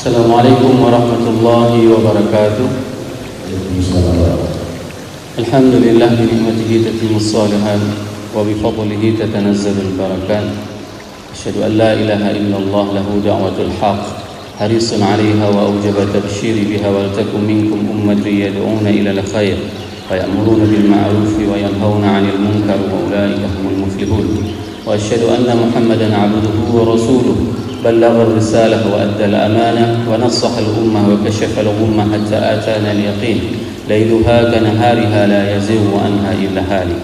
Assalamualaikum warahmatullahi wabarakatuh. Alhamdulillah bi ni'matihi tatimmus shalihat wa bi fadlihi tatanazzalul barakat. Asyhadu an la ilaha illallah lahu da'watul haqq harisun 'alaiha wa awjaba tabsyiri biha wal takum minkum ummatun yad'una ila al-khair wa ya'muruna bil ma'ruf wa yanhauna 'anil munkar wa ulaika humul muflihun. Wa asyhadu anna Muhammadan 'abduhu wa rasuluhu بلغ الرسالة وأدى الأمانة ونصح الأمة وكشف الغمة حتى آتانا اليقين ليلها كنهارها لا يزيغ عنها إلا هالك.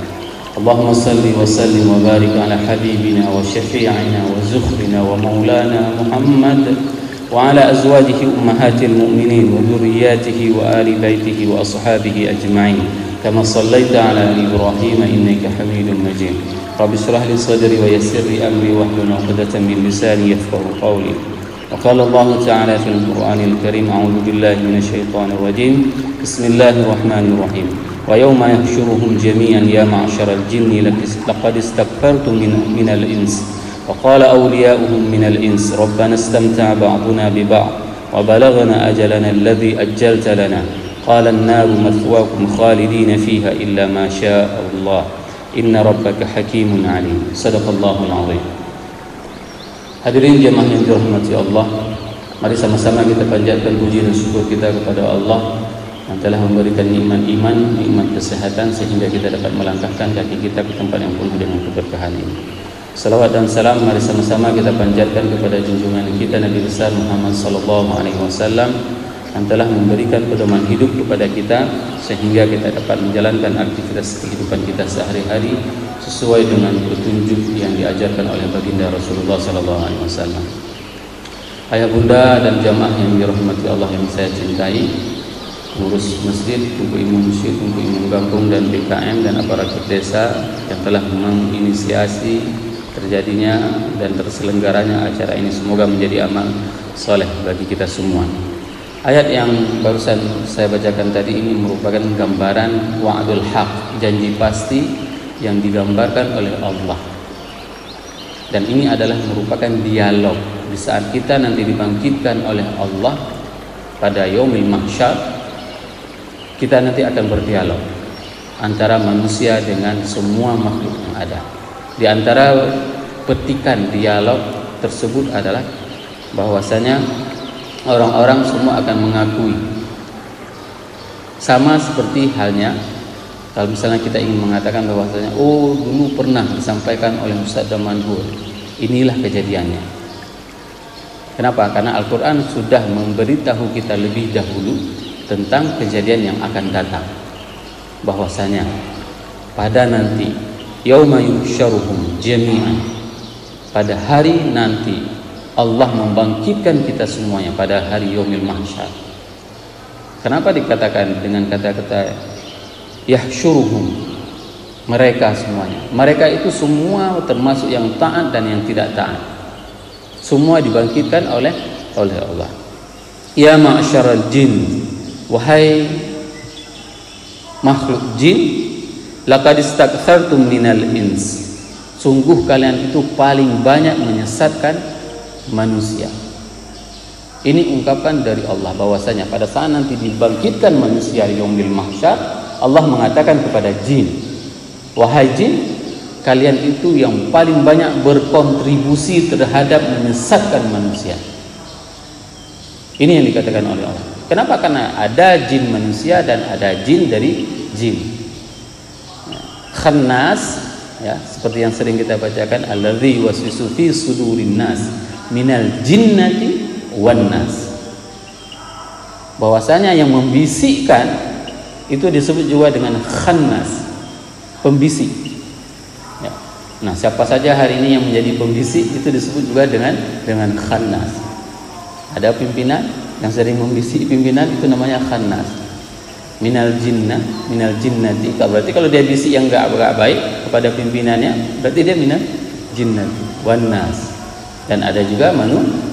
اللهم صل وسلم وبارك على حبيبنا وشفيعنا وزخرنا ومولانا محمد وعلى أزواجه أمهات المؤمنين وذرياته وآل بيته وأصحابه أجمعين كما صليت على إبراهيم إنك حميد مجيد. رب اشرح لي صدري ويسر لي أمري واحلل عقدة من لساني يفقهوا قولي. وقال الله تعالى في القرآن الكريم أعوذ بالله من الشيطان الرجيم بسم الله الرحمن الرحيم ويوم يحشرهم جميعا يا معشر الجن لقد استكثرتم من الإنس وقال أولياؤهم من الإنس ربنا استمتع بعضنا ببعض وبلغنا أجلنا الذي أجلت لنا قال النار مثواكم خالدين فيها إلا ما شاء الله Inna rabbaka hakimun alim. Sadaqallahul azim. Hadirin jemaah yang dirahmati Allah, mari sama-sama kita panjatkan puji dan syukur kita kepada Allah yang telah memberikan nikmat iman, nikmat kesehatan sehingga kita dapat melangkahkan kaki kita ke tempat yang penuh dengan keberkahan ini. Salawat dan salam mari sama-sama kita panjatkan kepada junjungan kita Nabi besar Muhammad sallallahu alaihi wasallam yang telah memberikan pedoman hidup kepada kita sehingga kita dapat menjalankan aktivitas kehidupan kita sehari-hari sesuai dengan petunjuk yang diajarkan oleh baginda Rasulullah sallallahu alaihi wasallam. Ayah bunda dan jamaah yang dirahmati Allah yang saya cintai, pengurus masjid, Tunku Imam Masjid, Tunku Imam Kampung dan BKM dan aparatur desa yang telah menginisiasi terjadinya dan terselenggaranya acara ini, semoga menjadi amal soleh bagi kita semua. Ayat yang barusan saya bacakan tadi ini merupakan gambaran wa'dul haq, janji pasti yang digambarkan oleh Allah. Dan ini adalah merupakan dialog di saat kita nanti dibangkitkan oleh Allah pada yaumil mahsyar. Kita nanti akan berdialog antara manusia dengan semua makhluk yang ada. Di antara petikan dialog tersebut adalah bahwasanya orang-orang semua akan mengakui, sama seperti halnya kalau misalnya kita ingin mengatakan bahwasanya oh dulu pernah disampaikan oleh Ustaz Damanhur, inilah kejadiannya. Kenapa? Karena Al-Quran sudah memberitahu kita lebih dahulu tentang kejadian yang akan datang, bahwasanya pada nanti yauma yuhsyaruhum jami'an, pada hari nanti Allah membangkitkan kita semuanya pada hari yaumil mahsyar. Kenapa dikatakan dengan kata-kata yahsyuruhum, mereka semuanya? Mereka itu semua termasuk yang taat dan yang tidak taat. Semua dibangkitkan oleh Allah. Ya ma'syaral jin, wahai makhluk jin, laqad istaktsartum minal ins. Sungguh kalian itu paling banyak menyesatkan manusia. Ini ungkapan dari Allah bahwasanya pada saat nanti dibangkitkan manusia yaumil mahsyar, Allah mengatakan kepada jin, wahai jin, kalian itu yang paling banyak berkontribusi terhadap menyesatkan manusia. Ini yang dikatakan oleh Allah. Kenapa? Karena ada jin manusia dan ada jin dari jin. Khannas, ya, seperti yang sering kita bacakan, alladzi waswisu fi sudurin nas minal jinnati wan nas. Bahwasanya yang membisikkan itu disebut juga dengan khannas, pembisik. Ya. Nah, siapa saja hari ini yang menjadi pembisik itu disebut juga dengan khannas. Ada pimpinan yang sering membisik pimpinan, itu namanya khannas. Minal jinnati. Berarti kalau dia bisik yang enggak baik kepada pimpinannya, berarti dia minal jinnati wan nas. Dan ada juga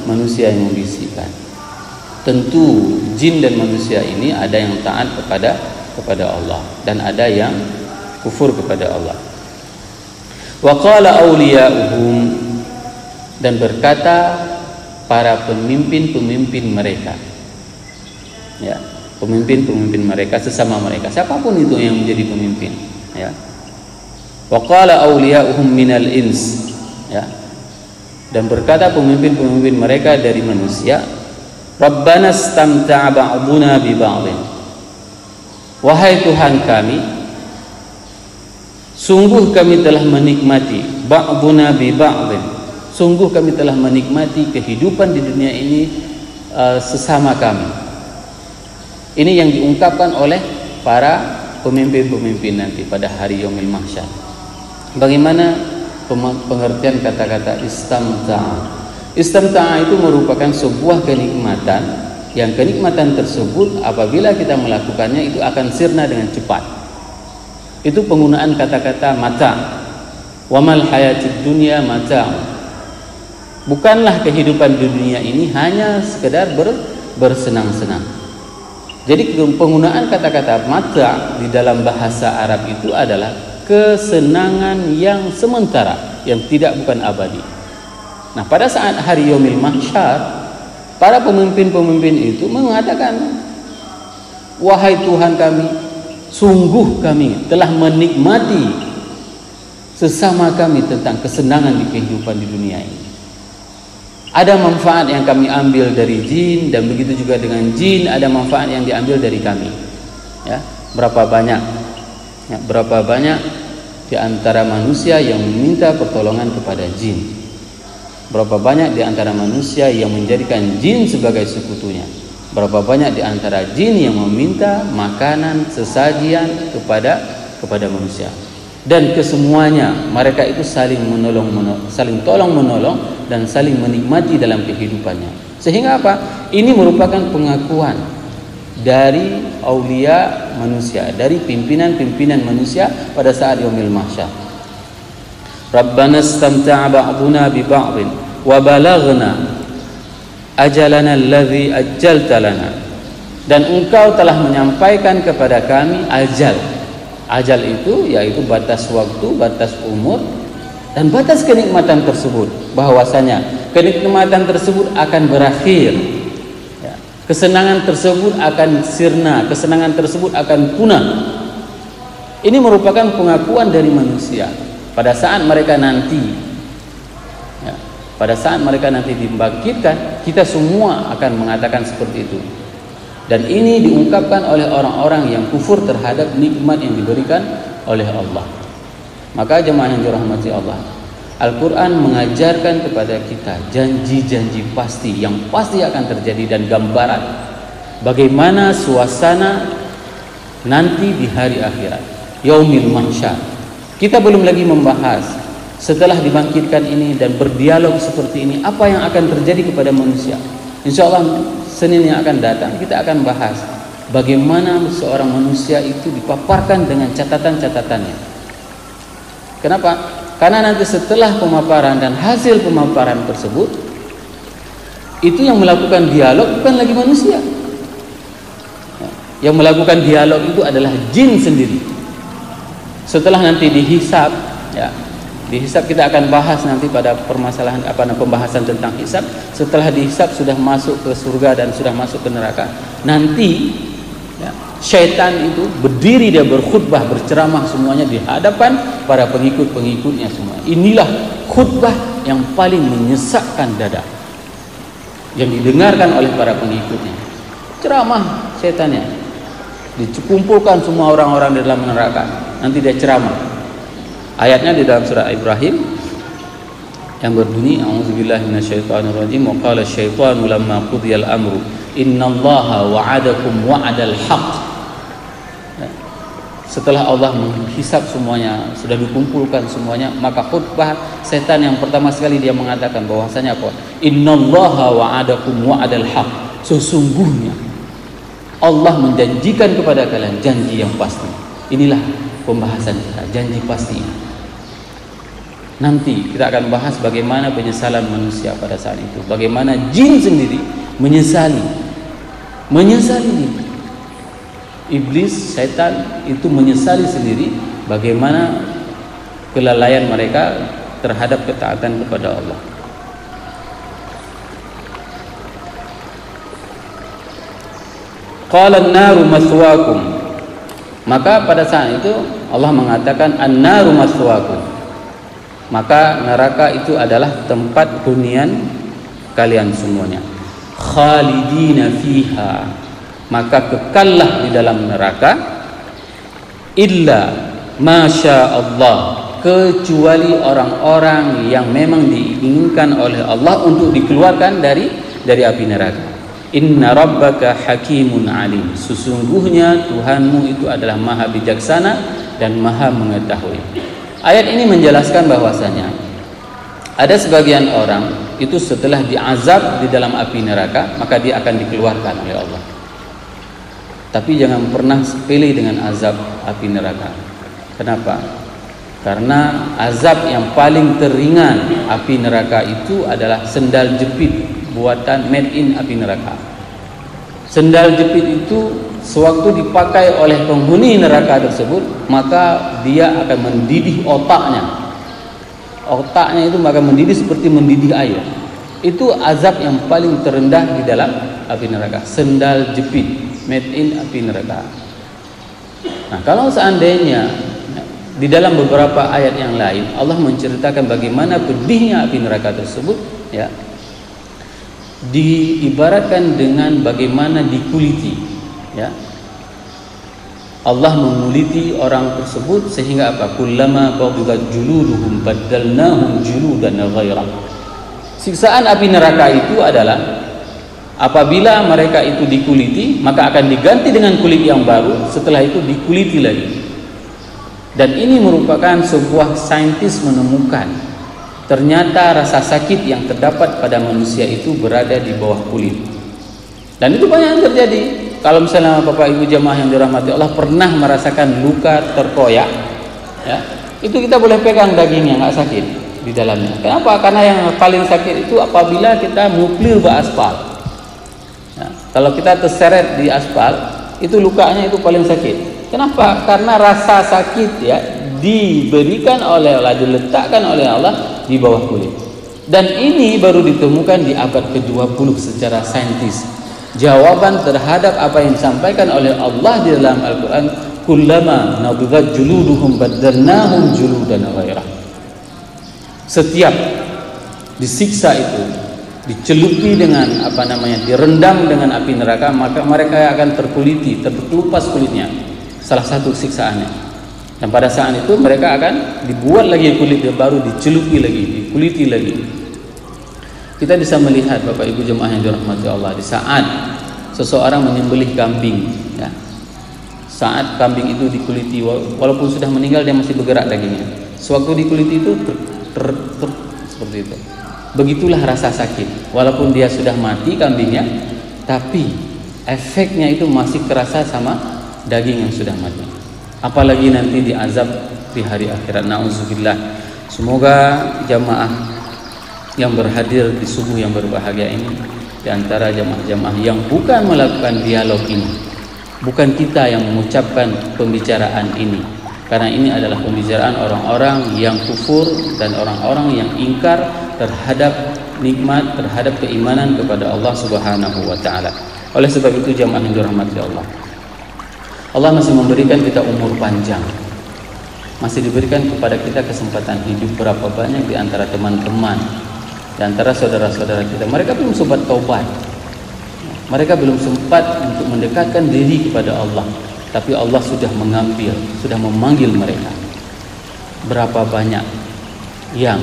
manusia yang membisikkan. Tentu jin dan manusia ini ada yang taat kepada Allah dan ada yang kufur kepada Allah. Wa qala awliya'uhum, dan berkata para pemimpin-pemimpin mereka. Ya, pemimpin-pemimpin mereka sesama mereka, siapapun itu yang menjadi pemimpin, ya. Wa qala awliya'uhum minal ins, ya. Dan berkata pemimpin-pemimpin mereka dari manusia, Rabbana istamta'a ba'duna bi ba'din. Wahai Tuhan kami, sungguh kami telah menikmati ba'duna bi ba'din. Sungguh kami telah menikmati kehidupan di dunia ini sesama kami. Ini yang diungkapkan oleh para pemimpin-pemimpin nanti pada hari Yaumil Mahsyar. Bagaimana pengertian kata-kata istamta'a? Istamta'a itu merupakan sebuah kenikmatan, yang kenikmatan tersebut apabila kita melakukannya itu akan sirna dengan cepat. Itu penggunaan kata-kata mata. Wa mal hayatid dunya mata'. Bukanlah kehidupan di dunia ini hanya sekedar bersenang-senang. Jadi penggunaan kata-kata mata di dalam bahasa Arab itu adalah kesenangan yang sementara, yang bukan abadi. Nah, pada saat hari Yaumil Mahsyar, para pemimpin-pemimpin itu mengatakan, wahai Tuhan kami, sungguh kami telah menikmati sesama kami tentang kesenangan di kehidupan di dunia ini. Ada manfaat yang kami ambil dari jin, dan begitu juga dengan jin ada manfaat yang diambil dari kami. Ya, berapa banyak di antara manusia yang meminta pertolongan kepada jin? Berapa banyak di antara manusia yang menjadikan jin sebagai sekutunya? Berapa banyak di antara jin yang meminta makanan, sesajian kepada manusia? Dan kesemuanya mereka itu saling tolong menolong dan saling menikmati dalam kehidupannya. Sehingga apa? Ini merupakan pengakuan dari aulia manusia, dari pimpinan-pimpinan manusia pada saat Yaumil Mahsyar. Rabbana istamta'a ba'duna bi ba'din wa balaghna ajalana alladhi ajjalta lana. Dan engkau telah menyampaikan kepada kami ajal. Ajal itu yaitu batas waktu, batas umur, dan batas kenikmatan tersebut. Bahwasanya kenikmatan tersebut akan berakhir, ya. Kesenangan tersebut akan sirna, kesenangan tersebut akan punah. Ini merupakan pengakuan dari manusia pada saat mereka nanti, ya, pada saat mereka nanti dibangkitkan, kita semua akan mengatakan seperti itu. Dan ini diungkapkan oleh orang-orang yang kufur terhadap nikmat yang diberikan oleh Allah. Maka jemaah yang dirahmati Allah, Al-Quran mengajarkan kepada kita janji-janji pasti yang pasti akan terjadi, dan gambaran bagaimana suasana nanti di hari akhirat, Yaumil Mahsyar. Kita belum lagi membahas setelah dibangkitkan ini dan berdialog seperti ini, apa yang akan terjadi kepada manusia. Insya Allah Senin yang akan datang kita akan bahas bagaimana seorang manusia itu dipaparkan dengan catatan-catatannya. Kenapa? Karena nanti setelah pemaparan dan hasil pemaparan tersebut, itu yang melakukan dialog bukan lagi manusia. Yang melakukan dialog itu adalah jin sendiri. Setelah nanti dihisab, ya, dihisab kita akan bahas nanti pada permasalahan pembahasan tentang hisab. Setelah dihisab sudah masuk ke surga dan sudah masuk ke neraka, nanti, ya, syaitan itu berdiri, dia berkhutbah, berceramah semuanya di hadapan para pengikut-pengikutnya semua. Inilah khutbah yang paling menyesakkan dada yang didengarkan oleh para pengikutnya. Ceramah syaitannya, dikumpulkan semua orang-orang di dalam neraka, nanti dia ceramah. Ayatnya di dalam surah Ibrahim yang berbunyi, a'udzubillahi minasyaitonirrajim, wa qala asyaitanu lamma qudiyal amru innallaha wa'adakum wa'adal haqq. Setelah Allah menghisab semuanya, sudah dikumpulkan semuanya, maka khutbah setan yang pertama sekali dia mengatakan bahwasanya apa? Innallaha wa'adakum wa'adal haqq. Sesungguhnya Allah menjanjikan kepada kalian janji yang pasti. Inilah pembahasan kita, janji pasti. Nanti kita akan bahas bagaimana penyesalan manusia pada saat itu, bagaimana jin sendiri menyesali iblis, setan itu menyesali sendiri bagaimana kelalaian mereka terhadap ketaatan kepada Allah. Qala an-naru mathwaakum. Maka pada saat itu Allah mengatakan an-naru mathwaakum. Maka neraka itu adalah tempat hunian kalian semuanya. Khalidina fiha. Maka kekallah di dalam neraka illa masya Allah, kecuali orang-orang yang memang diinginkan oleh Allah untuk dikeluarkan dari api neraka. Inna rabbaka hakimun alim. Sesungguhnya Tuhanmu itu adalah maha bijaksana dan maha mengetahui. Ayat ini menjelaskan bahwasanya ada sebagian orang itu setelah diazab di dalam api neraka, maka dia akan dikeluarkan oleh Allah. Tapi jangan pernah sepele dengan azab api neraka. Kenapa? Karena azab yang paling teringan api neraka itu adalah sendal jepit buatan made in api neraka. Sendal jepit itu sewaktu dipakai oleh penghuni neraka tersebut, maka dia akan mendidih otaknya. Otaknya itu maka mendidih seperti mendidih air. Itu azab yang paling terendah di dalam api neraka. Sendal jepit made in api neraka. Nah, kalau seandainya di dalam beberapa ayat yang lain Allah menceritakan bagaimana pedihnya api neraka tersebut, ya, diibaratkan dengan bagaimana dikuliti, ya. Allah menguliti orang tersebut sehingga apa? Kullama baghdat juluduhum baddalnahum juludan ghairah. Siksaan api neraka itu adalah apabila mereka itu dikuliti, maka akan diganti dengan kulit yang baru, setelah itu dikuliti lagi. Dan ini merupakan sebuah saintis menemukan ternyata rasa sakit yang terdapat pada manusia itu berada di bawah kulit. Dan itu banyak yang terjadi. Kalau misalnya Bapak Ibu jamaah yang dirahmati Allah pernah merasakan luka terkoyak, ya, itu kita boleh pegang dagingnya, nggak sakit di dalamnya. Kenapa? Karena yang paling sakit itu apabila kita muklir ke aspal. Ya, kalau kita terseret di aspal, itu lukanya itu paling sakit. Kenapa? Karena rasa sakit, ya, diberikan oleh Allah, diletakkan oleh Allah di bawah kulit. Dan ini baru ditemukan di abad ke-20 secara saintis. Jawaban terhadap apa yang disampaikan oleh Allah di dalam Al-Quran, kullama nadhidat juluduhum baddalnahum juludan ghairah. Setiap disiksa itu, dicelupi dengan direndam dengan api neraka, maka mereka akan terkuliti, terkelupas kulitnya. Salah satu siksaannya. Dan pada saat itu mereka akan dibuat lagi kulit baru, dicelupi lagi, dikuliti lagi. Kita bisa melihat Bapak Ibu jemaah yang dirahmati Allah, di saat seseorang menyembelih kambing, ya, saat kambing itu dikuliti, walaupun sudah meninggal dia masih bergerak dagingnya. Sewaktu dikuliti itu seperti itu. Begitulah rasa sakit. Walaupun dia sudah mati kambingnya, tapi efeknya itu masih terasa sama daging yang sudah mati. Apalagi nanti diazab di hari akhirat. Nauzubillah. Semoga jamaah yang berhadir di subuh yang berbahagia ini, di antara jamaah-jamaah yang bukan melakukan dialog ini, bukan kita yang mengucapkan pembicaraan ini, karena ini adalah pembicaraan orang-orang yang kufur dan orang-orang yang ingkar terhadap nikmat, terhadap keimanan kepada Allah Subhanahu wa taala. Oleh sebab itu jamaah yang dirahmati Allah, Allah masih memberikan kita umur panjang, masih diberikan kepada kita kesempatan hidup. Berapa banyak di antara teman-teman, di antara saudara-saudara kita, mereka belum sempat taubat, mereka belum sempat untuk mendekatkan diri kepada Allah, tapi Allah sudah mengambil, sudah memanggil mereka. Berapa banyak yang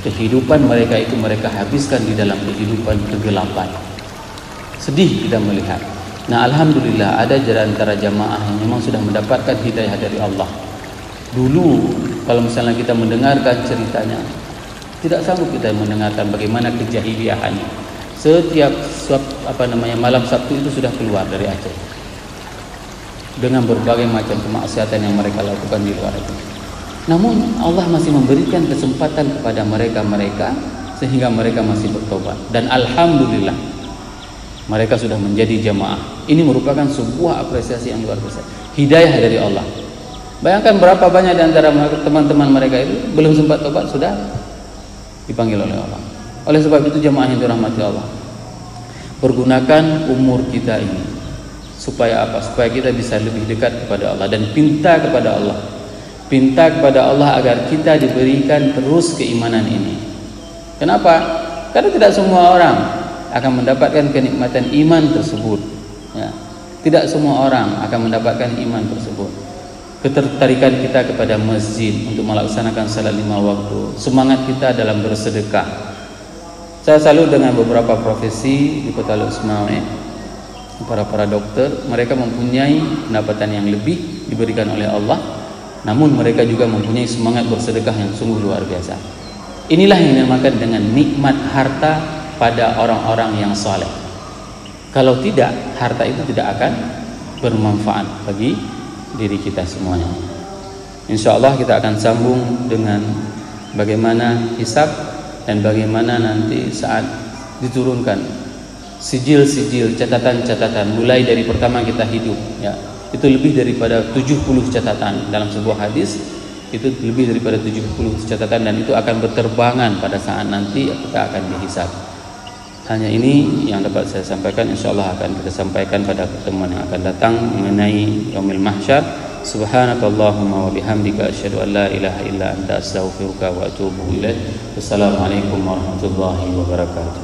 kehidupan mereka itu mereka habiskan di dalam kehidupan kegelapan. Sedih kita melihat. Nah, alhamdulillah ada di antara jamaah yang memang sudah mendapatkan hidayah dari Allah. Dulu kalau misalnya kita mendengarkan ceritanya, tidak sanggup kita mendengarkan bagaimana kejahiliahannya. Setiap malam Sabtu itu sudah keluar dari Aceh dengan berbagai macam kemaksiatan yang mereka lakukan di luar itu. Namun Allah masih memberikan kesempatan kepada mereka sehingga mereka masih bertobat. Dan alhamdulillah mereka sudah menjadi jamaah. Ini merupakan sebuah apresiasi yang luar biasa. Hidayah dari Allah. Bayangkan berapa banyak di antara teman-teman mereka itu belum sempat tobat sudah dipanggil oleh Allah. Oleh sebab itu jemaah yang dirahmati Allah, pergunakan umur kita ini Supaya apa? Supaya kita bisa lebih dekat kepada Allah dan pinta kepada Allah. Pinta kepada Allah agar kita diberikan terus keimanan ini. Kenapa? Karena tidak semua orang akan mendapatkan kenikmatan iman tersebut. Ya. Tidak semua orang akan mendapatkan iman tersebut. Ketertarikan kita kepada masjid untuk melaksanakan salat 5 waktu, semangat kita dalam bersedekah. Saya salut dengan beberapa profesi di Kota Luxmawe, para dokter, mereka mempunyai pendapatan yang lebih diberikan oleh Allah, namun mereka juga mempunyai semangat bersedekah yang sungguh luar biasa. Inilah yang dinamakan dengan nikmat harta pada orang-orang yang saleh. Kalau tidak, harta itu tidak akan bermanfaat bagi diri kita semuanya. Insya Allah kita akan sambung dengan bagaimana hisab dan bagaimana nanti saat diturunkan sijil-sijil, catatan-catatan mulai dari pertama kita hidup, ya. Itu lebih daripada 70 catatan dalam sebuah hadis. Itu lebih daripada 70 catatan dan itu akan berterbangan pada saat nanti kita akan dihisab. Hanya ini yang dapat saya sampaikan. InsyaAllah akan kita sampaikan pada pertemuan yang akan datang mengenai Yaumil Mahsyar. Subhanakallahumma wa bihamdika asyhadu an la ilaha illa anta astaghfiruka wa atubu ilaik. Wassalamualaikum warahmatullahi wabarakatuh.